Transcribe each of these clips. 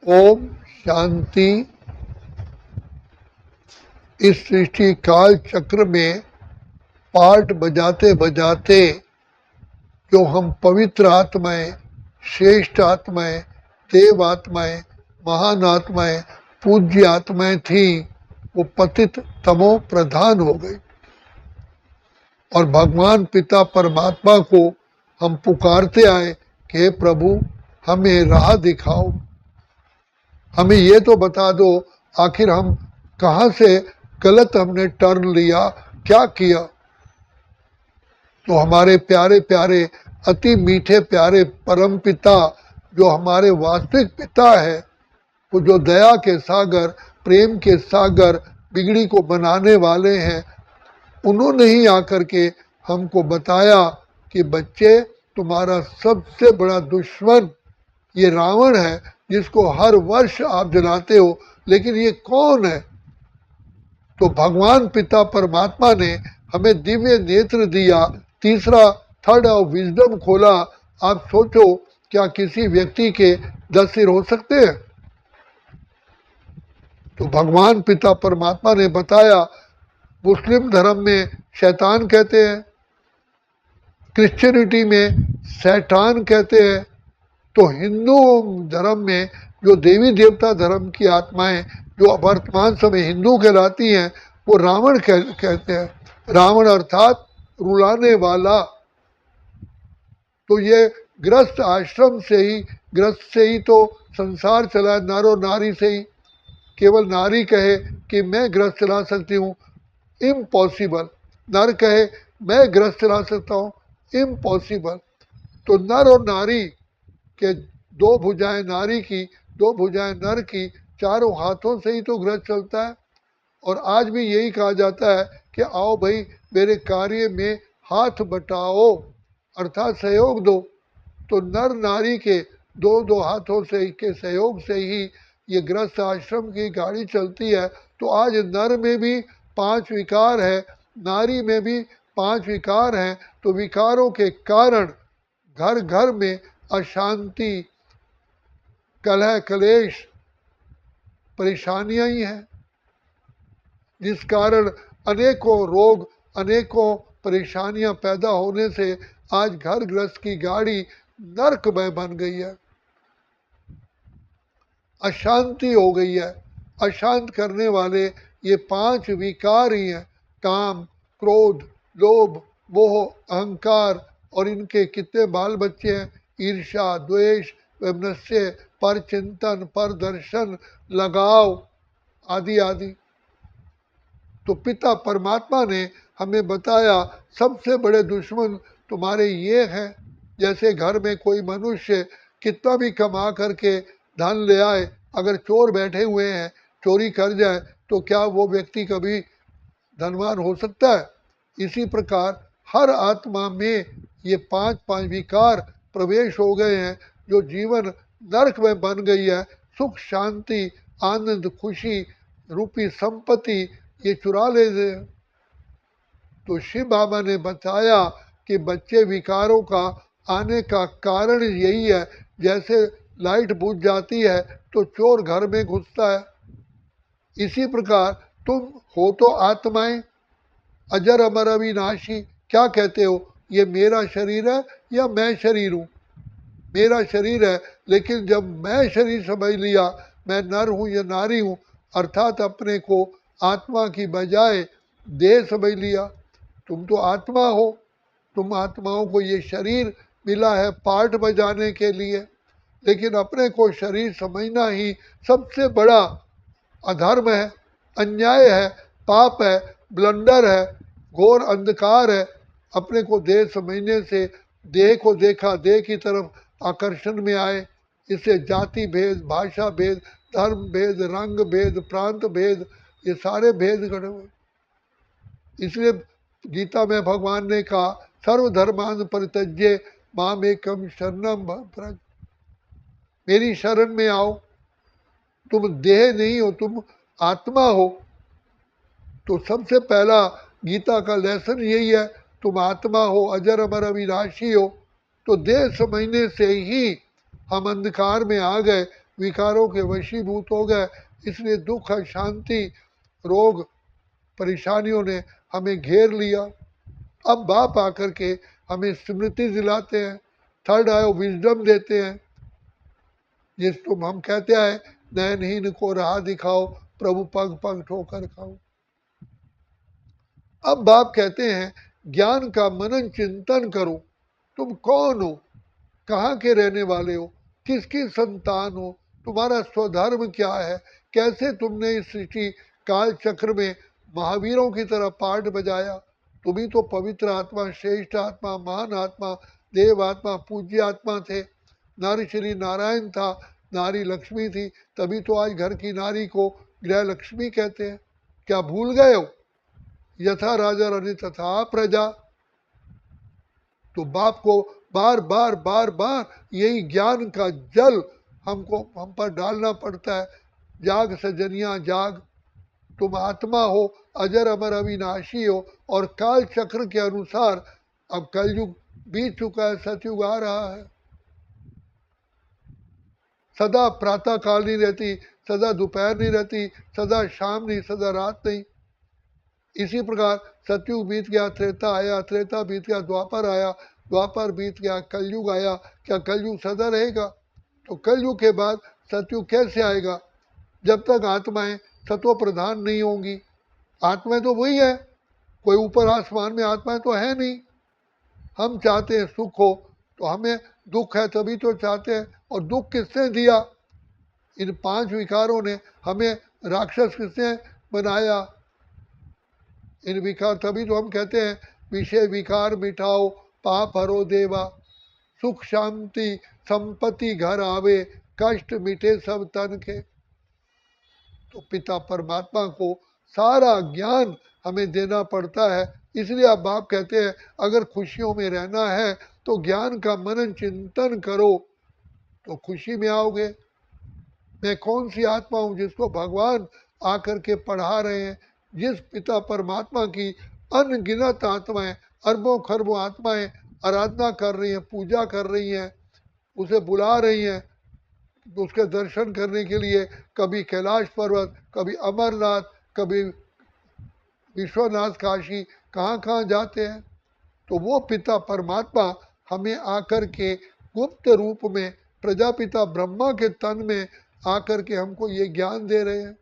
ओम शांति। इस सृष्टि काल चक्र में पार्ट बजाते बजाते जो हम पवित्र आत्माएं, श्रेष्ठ आत्माएं, देव आत्माएं, महान आत्माएं, पूज्य आत्माएं थी, वो पतित तमो प्रधान हो गई। और भगवान पिता परमात्मा को हम पुकारते आए कि हे प्रभु, हमें राह दिखाओ, हमें ये तो बता दो आखिर हम कहाँ से गलत हमने टर्न लिया, क्या किया। तो हमारे प्यारे प्यारे अति मीठे प्यारे परम पिता, जो हमारे वास्तविक पिता है, वो जो दया के सागर, प्रेम के सागर, बिगड़ी को बनाने वाले हैं, उन्होंने ही आकर के हमको बताया कि बच्चे, तुम्हारा सबसे बड़ा दुश्मन ये रावण है, जिसको हर वर्ष आप जलाते हो, लेकिन ये कौन है। तो भगवान पिता परमात्मा ने हमें दिव्य नेत्र दिया, तीसरा थर्ड ऑफ विजडम खोला। आप सोचो, क्या किसी व्यक्ति के 10 सिर हो सकते हैं? तो भगवान पिता परमात्मा ने बताया, मुस्लिम धर्म में शैतान कहते हैं, क्रिश्चियनिटी में शैतान कहते हैं, तो हिंदू धर्म में जो देवी देवता धर्म की आत्माएं जो वर्तमान समय हिंदू कहलाती हैं, वो रावण कहते हैं। रावण अर्थात रुलाने वाला। तो ये ग्रस्त आश्रम से ही, ग्रस्त से ही तो संसार चला, नर और नारी से ही। केवल नारी कहे कि मैं ग्रस्त चला सकती हूँ, इम्पॉसिबल। नर कहे मैं ग्रस्त चला सकता हूँ, इम्पॉसिबल। तो नर और नारी के दो भुजाएं नारी की, दो भुजाएं नर की, चारों हाथों से ही तो ग्रस्त चलता है। और आज भी यही कहा जाता है कि आओ भाई, मेरे कार्य में हाथ बटाओ, अर्थात सहयोग दो। तो नर नारी के दो दो हाथों से के सहयोग से ही ये गृहस्थ आश्रम की गाड़ी चलती है। तो आज नर में भी 5 विकार है, नारी में भी 5 विकार हैं। तो विकारों के कारण घर घर में अशांति, कलह, क्लेश, परेशानियां ही हैं, जिस कारण अनेकों रोग, अनेकों परेशानियां पैदा होने से आज घर गृहस्थ की गाड़ी नरकमय बन गई है, अशांति हो गई है। अशांत करने वाले ये 5 विकार ही हैं, काम, क्रोध, लोभ, मोह, अहंकार। और इनके कितने बाल बच्चे हैं? ईर्ष्या, द्वेष, वैमनस्य, पर चिंतन, पर दर्शन, लगाव, आदि आदि। तो पिता परमात्मा ने हमें बताया, सबसे बड़े दुश्मन तुम्हारे ये हैं। जैसे घर में कोई मनुष्य कितना भी कमा करके धन ले आए, अगर चोर बैठे हुए हैं चोरी कर जाए, तो क्या वो व्यक्ति कभी धनवान हो सकता है? इसी प्रकार हर आत्मा में ये 5 विकार प्रवेश हो गए हैं, जो जीवन नरक में बन गई है। सुख, शांति, आनंद, खुशी रूपी संपत्ति ये चुरा लेते हैं। तो शिव बाबा ने बताया कि बच्चे विकारों का आने का कारण यही है। जैसे लाइट बुझ जाती है तो चोर घर में घुसता है, इसी प्रकार तुम हो तो आत्माएं, अजर अमर अविनाशी। क्या कहते हो, ये मेरा शरीर है या मैं शरीर हूँ? मेरा शरीर है, लेकिन जब मैं शरीर समझ लिया, मैं नर हूँ या नारी हूँ, अर्थात अपने को आत्मा की बजाय देह समझ लिया। तुम तो आत्मा हो, तुम आत्माओं को ये शरीर मिला है पार्ट बजाने के लिए, लेकिन अपने को शरीर समझना ही सबसे बड़ा अधर्म है, अन्याय है, पाप है, ब्लंडर है, घोर अंधकार है। अपने को देह समझने से देह को देखा, देह की तरफ आकर्षण में आए। इससे जाति भेद, भाषा भेद, धर्म भेद, रंग भेद, प्रांत भेद, ये सारे भेद खड़े हुए। इसलिए गीता में भगवान ने कहा, सर्वधर्मान परित्यज्य माम एकम शरणम व्रज। मेरी शरण में आओ। तुम देह नहीं हो, तुम आत्मा हो। तो सबसे पहला गीता का लेसन यही है, तुम आत्मा हो, अजर अमर अविनाशी हो। तो देह समझने से ही हम अंधकार में आ गए, विकारों के वशीभूत हो गए, इसलिए दुख, अशांति, रोग, परेशानियों ने हमें घेर लिया। अब बाप आकर के हमें स्मृति दिलाते हैं, थर्ड आई विजडम देते हैं, जिस तुम हम कहते हैं नयनहीन को राह दिखाओ, प्रभु पग पग ठोकर खाओ। अब बाप कहते हैं ज्ञान का मनन चिंतन करो, तुम कौन हो, कहाँ के रहने वाले हो, किसकी संतान हो, तुम्हारा स्वधर्म क्या है, कैसे तुमने इस सृष्टि काल चक्र में महावीरों की तरह पाठ बजाया। तुम ही तो पवित्र आत्मा, श्रेष्ठ आत्मा, महान आत्मा, देव आत्मा, पूज्य आत्मा थे। नारी श्री नारायण था, नारी लक्ष्मी थी, तभी तो आज घर की नारी को गृह लक्ष्मी कहते हैं। क्या भूल गए हो? यथा राजा रनि तथा प्रजा। तो बाप को बार बार बार बार यही ज्ञान का जल हम पर डालना पड़ता है। जाग सजनिया जाग, तुम आत्मा हो, अजर अमर अविनाशी हो, और काल चक्र के अनुसार अब कलयुग बीत चुका है, सतयुग आ रहा है। सदा प्रातः काल नहीं रहती, सदा दोपहर नहीं रहती, सदा शाम नहीं, सदा रात नहीं। इसी प्रकार सतयुग बीत गया, त्रेता आया, त्रेता बीत गया, द्वापर आया, द्वापर बीत गया, कलयुग आया। क्या कलयुग सदा रहेगा? तो कलयुग के बाद सतयुग कैसे आएगा? जब तक आत्माएं सत्व प्रधान नहीं होंगी। आत्माएं तो वही है, कोई ऊपर आसमान में आत्माएं तो है नहीं। हम चाहते हैं सुख हो, तो हमें दुख है तभी तो चाहते हैं। और दुख किसने दिया? इन 5 विकारों ने हमें राक्षस किसने बनाया? इन विकार, तभी तो हम कहते हैं विषय विकार मिटाओ, पाप हरो देवा, सुख शांति संपत्ति घर आवे, कष्ट मिटे सब तन के। तो पिता परमात्मा को सारा ज्ञान हमें देना पड़ता है। इसलिए अब बाप कहते हैं अगर खुशियों में रहना है तो ज्ञान का मनन चिंतन करो, तो खुशी में आओगे। मैं कौन सी आत्मा हूँ जिसको भगवान आकर के पढ़ा रहे हैं? जिस पिता परमात्मा की अनगिनत आत्माएं, अरबों खरबों आत्माएं आराधना कर रही हैं, पूजा कर रही हैं, उसे बुला रही हैं उसके दर्शन करने के लिए। कभी कैलाश पर्वत, कभी अमरनाथ, कभी विश्वनाथ काशी, कहाँ कहाँ जाते हैं। तो वो पिता परमात्मा हमें आकर के गुप्त रूप में प्रजापिता ब्रह्मा के तन में आकर के हमको ये ज्ञान दे रहे हैं।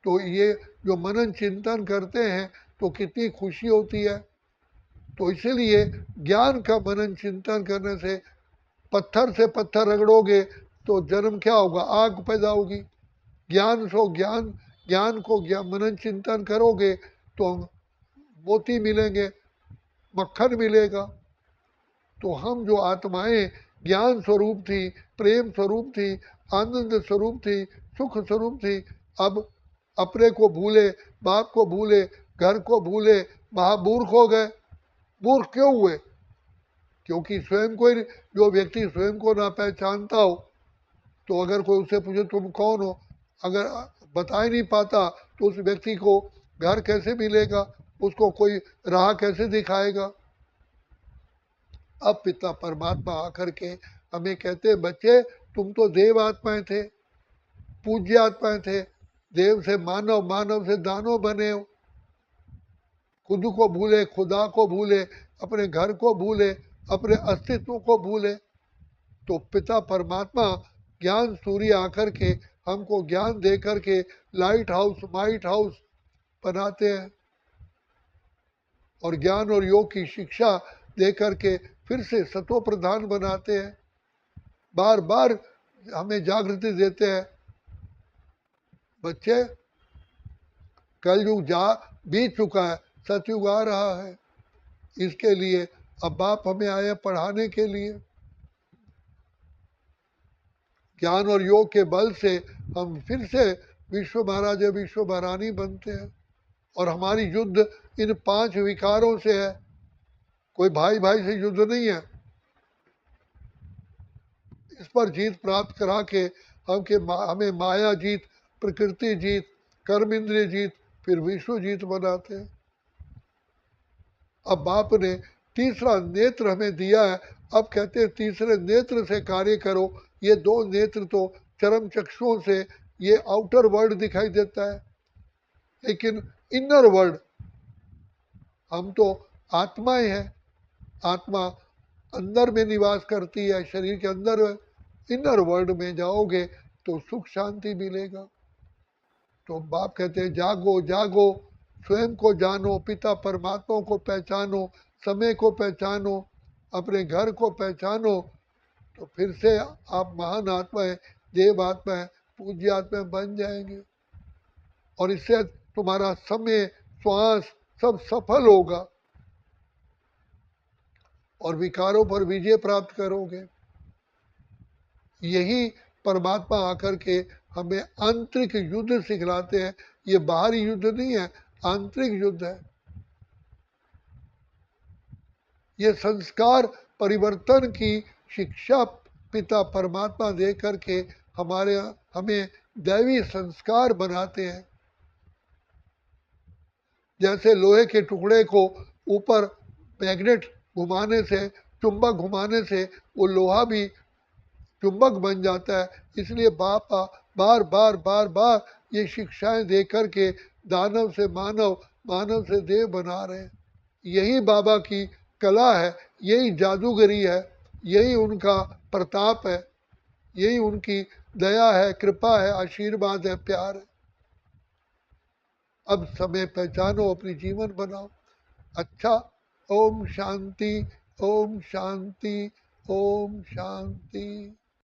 तो ये जो मनन चिंतन करते हैं तो कितनी खुशी होती है। तो इसीलिए ज्ञान का मनन चिंतन करने से पत्थर से पत्थर रगड़ोगे तो जन्म क्या होगा? आग पैदा होगी। ज्ञान को मनन चिंतन करोगे तो मोती मिलेंगे, मक्खन मिलेगा। तो हम जो आत्माएं ज्ञान स्वरूप थी, प्रेम स्वरूप थी, आनंद स्वरूप थी, सुख स्वरूप थी, अब अपने को भूले, बाप को भूले, घर को भूले, महामूर्ख हो गए। मूर्ख क्यों हुए? क्योंकि स्वयं को, जो व्यक्ति स्वयं को ना पहचानता हो, तो अगर कोई उससे पूछे तुम कौन हो, अगर बता ही नहीं पाता तो उस व्यक्ति को घर कैसे मिलेगा, उसको कोई राह कैसे दिखाएगा। अब पिता परमात्मा आकर के हमें कहते हैं बच्चे तुम तो देव आत्माएं थे, पूज्य आत्माएं थे, देव से मानव, मानव से दानव बने हो। खुद को भूले, खुदा को भूले, अपने घर को भूले, अपने अस्तित्व को भूले। तो पिता परमात्मा ज्ञान सूर्य आकर के हमको ज्ञान दे करके लाइट हाउस, माइट हाउस बनाते हैं, और ज्ञान और योग की शिक्षा दे करके फिर से सत्व प्रधान बनाते हैं। बार बार हमें जागृति देते हैं बच्चे कलयुग बीत चुका है, सतयुग आ रहा है। इसके लिए अब बाप हमें आए पढ़ाने के लिए। ज्ञान और योग के बल से हम फिर से विश्व महाराज, विश्व महारानी बनते हैं। और हमारी युद्ध इन 5 विकारों से है, कोई भाई भाई से युद्ध नहीं है। इस पर जीत प्राप्त करा के हमें माया जीत, प्रकृति जीत, कर्म इंद्रिय जीत, फिर विश्व जीत बनाते हैं। अब बाप ने तीसरा नेत्र हमें दिया है। अब कहते हैं तीसरे नेत्र से कार्य करो, ये दो नेत्र तो चरम चक्षुओं से ये आउटर वर्ल्ड दिखाई देता है, लेकिन इनर वर्ल्ड, हम तो आत्माएं हैं, आत्मा अंदर में निवास करती है, शरीर के अंदर। इनर वर्ल्ड में जाओगे तो सुख शांति मिलेगा। तो बाप कहते हैं जागो जागो, स्वयं को जानो, पिता परमात्मा को पहचानो, समय को पहचानो, अपने घर को पहचानो, तो फिर से आप महान आत्माएं, देव आत्माएं, पूज्य आत्माएं बन जाएंगे। और इससे तुम्हारा समय, श्वास सब सफल होगा और विकारों पर विजय प्राप्त करोगे। यही परमात्मा आकर के हमें आंतरिक युद्ध सिखलाते हैं। ये बाहरी युद्ध नहीं है, आंतरिक युद्ध है। ये संस्कार परिवर्तन की शिक्षा पिता परमात्मा दे करके हमें दैवी संस्कार बनाते हैं। जैसे लोहे के टुकड़े को ऊपर मैग्नेट घुमाने से, चुंबक घुमाने से वो लोहा भी चुंबक बन जाता है। इसलिए बाप बार बार बार बार ये शिक्षाएं दे करके दानव से मानव, मानव से देव बना रहे हैं। यही बाबा की कला है, यही जादूगरी है, यही उनका प्रताप है, यही उनकी दया है, कृपा है, आशीर्वाद है, प्यार है। अब समय पहचानो, अपनी जीवन बनाओ। अच्छा, ओम शांति, ओम शांति, ओम शांति।